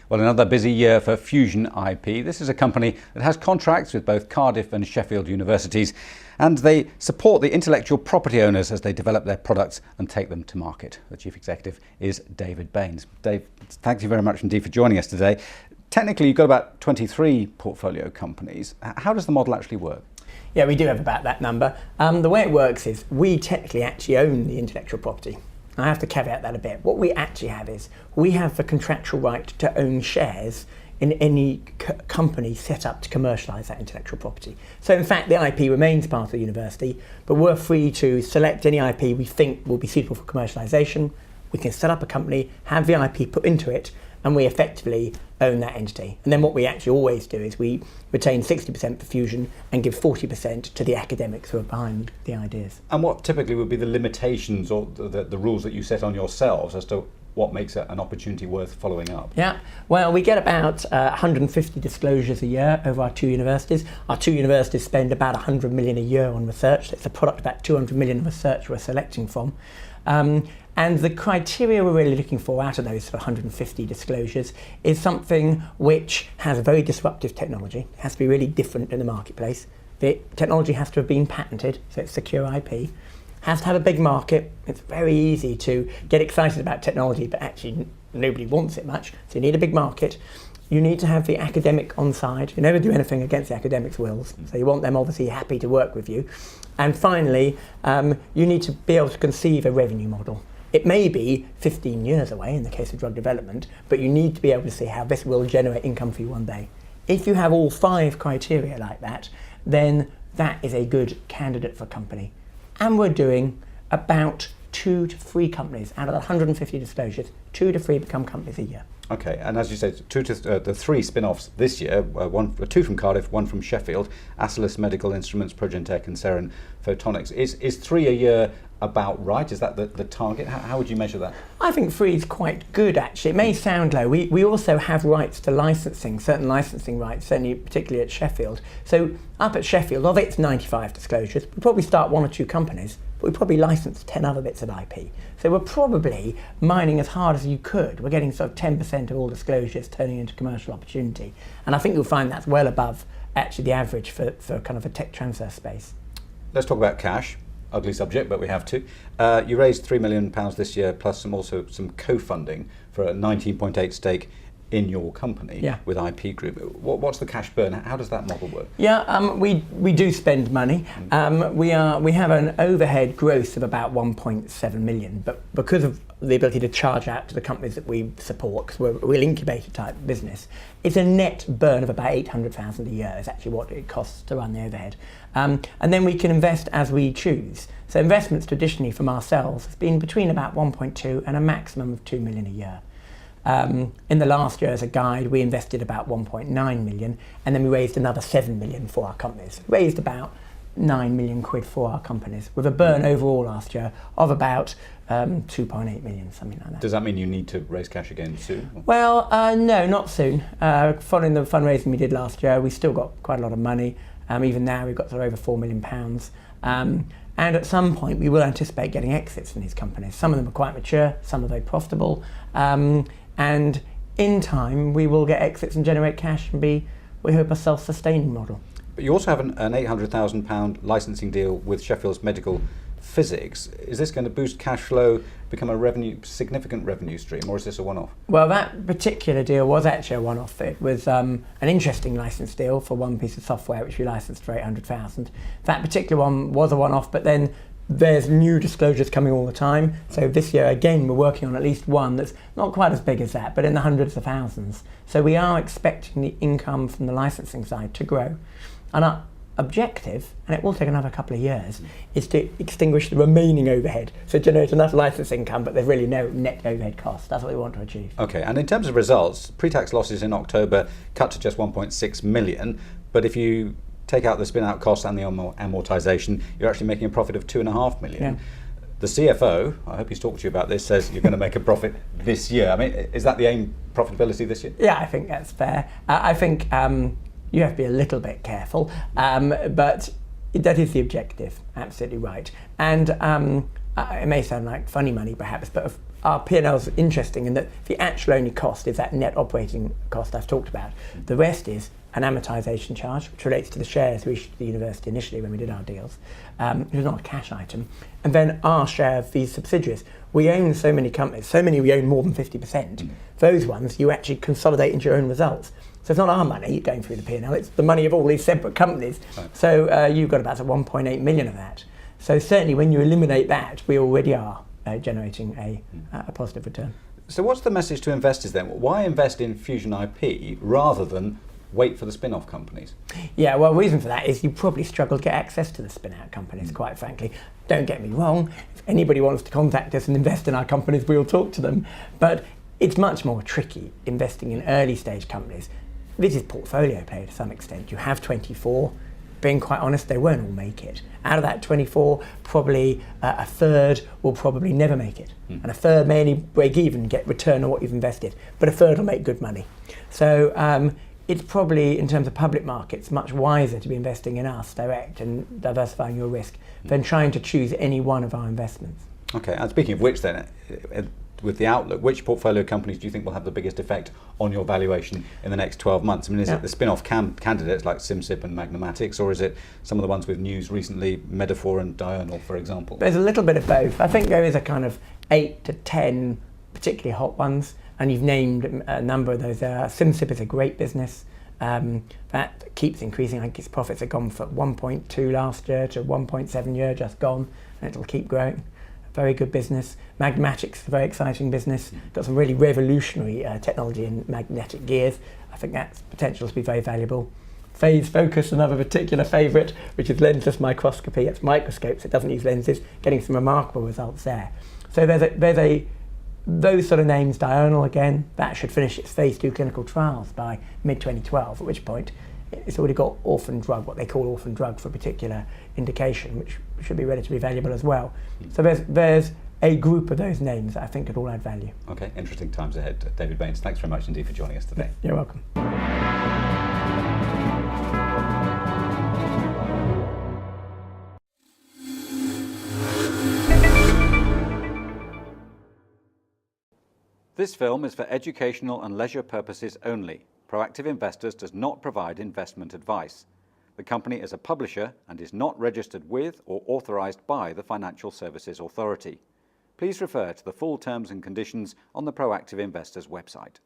Well, another busy year for Fusion IP. This is a company that has contracts with both Cardiff and Sheffield universities, and they support the intellectual property owners as they develop their products and take them to market. The chief executive is David Baynes. Dave, thank you very much indeed for joining us today. Technically, you've got about 23 portfolio companies. How does the model actually work? Yeah, we do have about that number. The way it works is we technically actually own the intellectual property. I have to caveat that a bit. What we actually have is we have the contractual right to own shares in any company set up to commercialise that intellectual property. So in fact, the IP remains part of the university, but we're free to select any IP we think will be suitable for commercialisation. We can set up a company, have the IP put into it, and we effectively own that entity. And then what we actually always do is we retain 60% for Fusion and give 40% to the academics who are behind the ideas. And what typically would be the limitations or the rules that you set on yourselves as to what makes it an opportunity worth following up? Yeah, well, we get about 150 disclosures a year over our two universities. Our two universities spend about 100 million a year on research. It's a product about 200 million research we're selecting from. And the criteria we're really looking for out of those 150 disclosures is something which has a very disruptive technology. It has to be really different in the marketplace. The technology has to have been patented, so it's secure IP. Has to have a big market. It's very easy to get excited about technology, but actually nobody wants it much. So you need a big market. You need to have the academic on side. You never do anything against the academics' wills. So you want them obviously happy to work with you. And finally, you need to be able to conceive a revenue model. It may be 15 years away in the case of drug development, but you need to be able to see how this will generate income for you one day. If you have all 5 criteria like that, then that is a good candidate for a company. And we're doing about 2 to 3 companies out of the 150 disclosures, 2 to 3 become companies a year. Okay, and as you said, the 3 spin-offs this year, 2 from Cardiff, 1 from Sheffield, Acelus Medical Instruments, Progentech and Seren Photonics. Is 3 a year about right? Is that the target? How would you measure that? I think 3 is quite good actually. It may sound low. We also have rights to licensing, certain licensing rights, certainly particularly at Sheffield. So up at Sheffield, of its 95 disclosures, we probably start 1 or 2 companies, but we probably license 10 other bits of IP. So we're probably mining as hard as you could. We're getting sort of 10% of all disclosures turning into commercial opportunity. And I think you'll find that's well above actually the average for kind of a tech transfer space. Let's talk about cash. Ugly subject, but we have to. You raised £3 million this year, plus some co-funding for a 19.8 stake in your company with IP Group. What's the cash burn? How does that model work? Yeah, we do spend money. We have an overhead gross of about 1.7 million, but because of the ability to charge out to the companies that we support, because we're a real incubator type business, it's a net burn of about 800,000 a year is actually what it costs to run the overhead. And then we can invest as we choose. So investments traditionally from ourselves has been between about 1.2 and a maximum of 2 million a year. In the last year as a guide, we invested about 1.9 million, and then we raised another 7 million for our companies. Raised about 9 million quid for our companies, with a burn overall last year of about 2.8 million, something like that. Does that mean you need to raise cash again soon? Well, no, not soon. Following the fundraising we did last year, we still got quite a lot of money. Even now we've got sort of over £4 million. And at some point we will anticipate getting exits from these companies. Some of them are quite mature, some are very profitable. And in time we will get exits and generate cash and be, we hope, a self-sustaining model. But you also have an £800,000 licensing deal with Sheffield's Medical Physics. Is this going to boost cash flow, become a significant revenue stream, or is this a one-off? Well, that particular deal was actually a one-off. It was an interesting license deal for one piece of software which we licensed for 800,000. That particular one was a one-off, but then there's new disclosures coming all the time. So this year, again, we're working on at least one that's not quite as big as that, but in the hundreds of thousands. So we are expecting the income from the licensing side to grow. And our objective, and it will take another couple of years, is to extinguish the remaining overhead. So generate enough license income, but there's really no net overhead cost. That's what we want to achieve. Okay, and in terms of results, pre-tax losses in October cut to just 1.6 million, but if you take out the spin-out costs and the amortisation, you're actually making a profit of 2.5 million. Yeah. The CFO, I hope he's talked to you about this, says you're going to make a profit this year. I mean, is that the aim, profitability this year? Yeah, I think that's fair. I think you have to be a little bit careful, but that is the objective, absolutely right. And it may sound like funny money perhaps, but our P&L is interesting in that the actual only cost is that net operating cost I've talked about. The rest is an amortisation charge, which relates to the shares we issued to the university initially when we did our deals. It was not a cash item. And then our share of these subsidiaries. We own so many companies, so many we own more than 50%. Those ones you actually consolidate into your own results. So it's not our money going through the P&L, it's the money of all these separate companies. Right. So you've got about 1.8 million of that. So certainly when you eliminate that, we already are generating a positive return. So what's the message to investors then? Why invest in Fusion IP rather than wait for the spin-off companies? Yeah, well, the reason for that is you probably struggle to get access to the spin-out companies, quite frankly. Don't get me wrong, if anybody wants to contact us and invest in our companies, we'll talk to them. But it's much more tricky investing in early stage companies. This is portfolio play to some extent. You have 24. Being quite honest, they won't all make it. Out of that 24, probably a third will probably never make it. And a third may only break even, get return on what you've invested, but a third will make good money. So it's probably, in terms of public markets, much wiser to be investing in us direct and diversifying your risk than trying to choose any one of our investments. Okay, and speaking of which then, with the outlook, which portfolio companies do you think will have the biggest effect on your valuation in the next 12 months? I mean, is it the spin-off candidates like SimSip and Magnumatics, or is it some of the ones with news recently, Metaphor and Diurnal, for example? There's a little bit of both. I think there is a kind of 8 to 10 particularly hot ones, and you've named a number of those there. SimSip is a great business. That keeps increasing. I think its profits have gone from 1.2 last year to 1.7 year just gone, and it'll keep growing. Very good business. Magnumatics is a very exciting business. Got some really revolutionary technology in magnetic gears. I think that's potential to be very valuable. Phase Focus, another particular favourite, which is lensless microscopy. It's microscopes, it doesn't use lenses, getting some remarkable results there. So those sort of names, Diurnal again, that should finish its phase 2 clinical trials by mid-2012, at which point it's already got orphan drug, what they call orphan drug for a particular indication, which should be relatively valuable as well. So there's a group of those names that I think could all add value. Okay, interesting times ahead. David Baynes, thanks very much indeed for joining us today. You're welcome. This film is for educational and leisure purposes only. Proactive Investors does not provide investment advice. The company is a publisher and is not registered with or authorized by the Financial Services Authority. Please refer to the full terms and conditions on the Proactive Investors website.